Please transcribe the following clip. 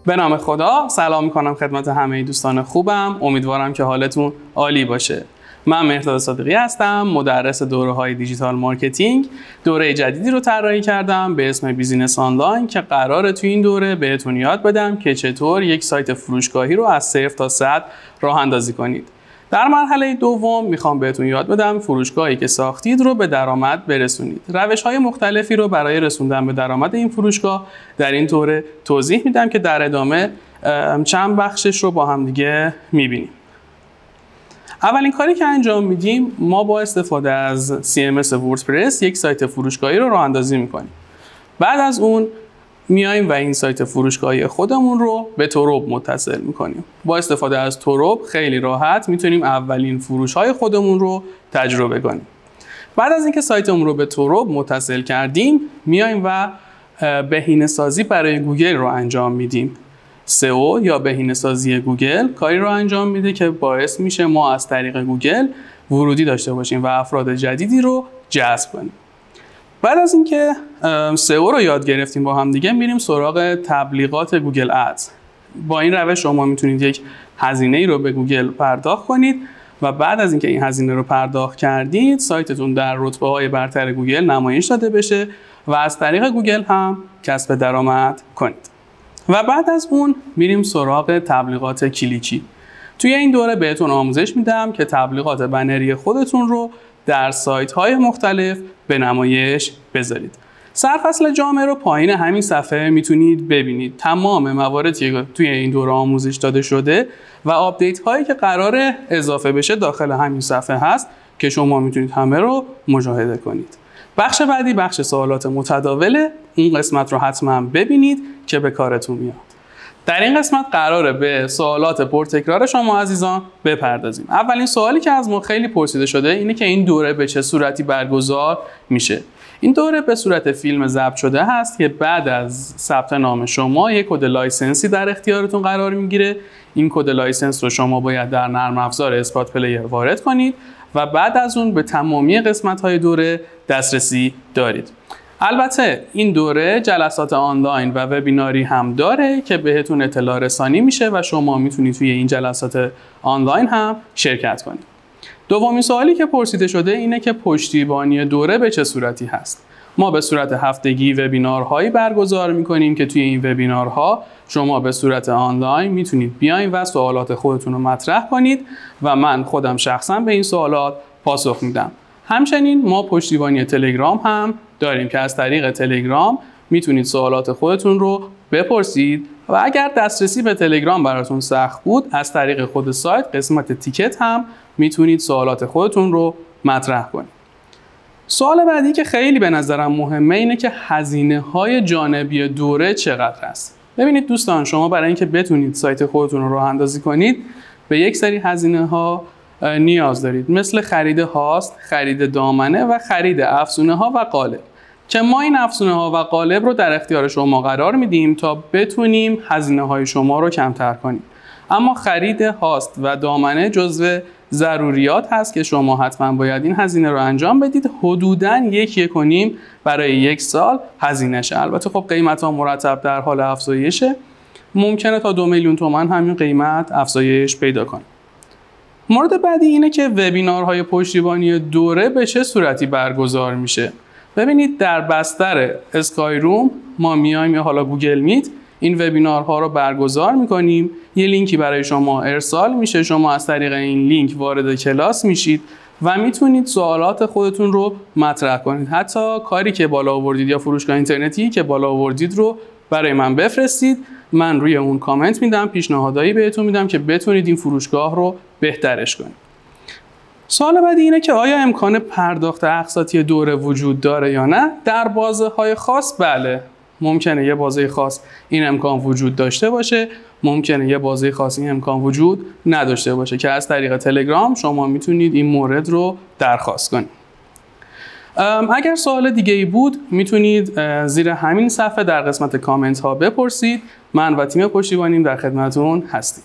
به نام خدا سلام میکنم خدمت همه دوستان خوبم. امیدوارم که حالتون عالی باشه. من مهرداد صادقی هستم، مدرس دوره‌های دیجیتال مارکتینگ. دوره جدیدی رو طراحی کردم به اسم بیزینس آنلاین که قراره تو این دوره بهتون یاد بدم که چطور یک سایت فروشگاهی رو از 0 تا 100 راه اندازی کنید. در مرحله دوم میخوام بهتون یاد بدم فروشگاهی که ساختید رو به درآمد برسونید. روش‌های مختلفی رو برای رسوندن به درآمد این فروشگاه در این دوره توضیح میدم که در ادامه چند بخشش رو با هم دیگه میبینیم. اولین کاری که انجام میدیم ما با استفاده از CMS وردپرس یک سایت فروشگاهی رو راه اندازی میکنیم. بعد از اون میایم و این سایت فروشگاهی خودمون رو به توراب متصل میکنیم. با استفاده از توراب خیلی راحت میتونیم اولین فروش‌های خودمون رو تجربه کنیم. بعد از اینکه سایتمون رو به توراب متصل کردیم میایم و بهینه‌سازی برای گوگل رو انجام میدیم. SEO یا بهینه‌سازی گوگل کاری رو انجام میده که باعث میشه ما از طریق گوگل ورودی داشته باشیم و افراد جدیدی رو جذب کنیم. بعد از اینکه SEO رو یاد گرفتیم با هم دیگه میریم سراغ تبلیغات گوگل ادز. با این روش شما میتونید یک هزینه ای رو به گوگل پرداخت کنید و بعد از اینکه این هزینه رو پرداخت کردید سایتتون در رتبه‌های برتر گوگل نمایش داده بشه و از طریق گوگل هم کسب درآمد کنید. و بعد از اون میریم سراغ تبلیغات کلیکی. توی این دوره بهتون آموزش میدم که تبلیغات بنری خودتون رو در سایت‌های مختلف به نمایش بذارید. سرفصل جامع رو پایین همین صفحه میتونید ببینید. تمام مواردی که توی این دوره آموزش داده شده و آپدیت هایی که قراره اضافه بشه داخل همین صفحه هست که شما میتونید همه رو مشاهده کنید. بخش بعدی بخش سوالات متداوله. این قسمت رو حتما ببینید که به کارتون میاد. در این قسمت قراره به سوالات پرتکرار شما عزیزان بپردازیم. اولین سوالی که از ما خیلی پرسیده شده اینه که این دوره به چه صورتی برگزار میشه. این دوره به صورت فیلم ضبط شده هست که بعد از ثبت نام شما یک کد لایسنسی در اختیارتون قرار میگیره. این کد لایسنس رو شما باید در نرم افزار اسپات پلیر وارد کنید و بعد از اون به تمامی قسمت‌های دوره دسترسی دارید. البته این دوره جلسات آنلاین و وبیناری هم داره که بهتون اطلاع رسانی میشه و شما میتونید توی این جلسات آنلاین هم شرکت کنید. دومین سوالی که پرسیده شده اینه که پشتیبانی دوره به چه صورتی هست. ما به صورت هفتگی وبینارهایی برگزار میکنیم که توی این وبینارها شما به صورت آنلاین میتونید بیاین و سوالات خودتون رو مطرح کنید و من خودم شخصا به این سوالات پاسخ میدم. همچنین ما پشتیبانی تلگرام هم داریم که از طریق تلگرام میتونید سوالات خودتون رو بپرسید و اگر دسترسی به تلگرام براتون سخت بود از طریق خود سایت قسمت تیکت هم میتونید سوالات خودتون رو مطرح کنید. سوال بعدی که خیلی به نظرم مهمه اینه که هزینه‌های جانبی دوره چقدر است. ببینید دوستان شما برای اینکه بتونید سایت خودتون رو راه اندازی کنید به یک سری هزینه‌ها نیاز دارید، مثل خرید هاست، خرید دامنه و خرید افزونه‌ها و قالب که ما این افزونه‌ها و قالب رو در اختیار شما قرار میدیم تا بتونیم هزینه‌های شما رو کمتر کنیم. اما خرید هاست و دامنه جزو ضروریات هست که شما حتما باید این هزینه رو انجام بدید. حدوداً 1.5 برای 1 سال هزینه شه. البته خب قیمت‌ها مرتب در حال افزایشه. ممکنه تا 2 میلیون تومان همین قیمت افزایش پیدا کنه. مورد بعدی اینه که وبینارهای پشتیبانی دوره به چه صورتی برگزار میشه. ببینید در بستر اسکای روم ما میایم یا حالا گوگل میت این وبینارها رو برگزار میکنیم. یه لینکی برای شما ارسال میشه، شما از طریق این لینک وارد کلاس میشید و میتونید سوالات خودتون رو مطرح کنید. حتی کاری که بالا آوردید یا فروشگاه اینترنتی که بالا آوردید رو برای من بفرستید. من روی اون کامنت میدم، پیشنهادایی بهتون میدم که بتونید این فروشگاه رو بهترش کنید. سوال بعدی اینه که آیا امکان پرداخت اقساطی دوره وجود داره یا نه؟ در بازه‌های خاص بله. ممکنه یه بازه خاص این امکان وجود داشته باشه، ممکنه یه بازه خاص این امکان وجود نداشته باشه که از طریق تلگرام شما میتونید این مورد رو درخواست کنید. اگر سوال دیگه ای بود میتونید زیر همین صفحه در قسمت کامنت ها بپرسید. من و تیم پشتیبانیم در خدمتتون هستیم.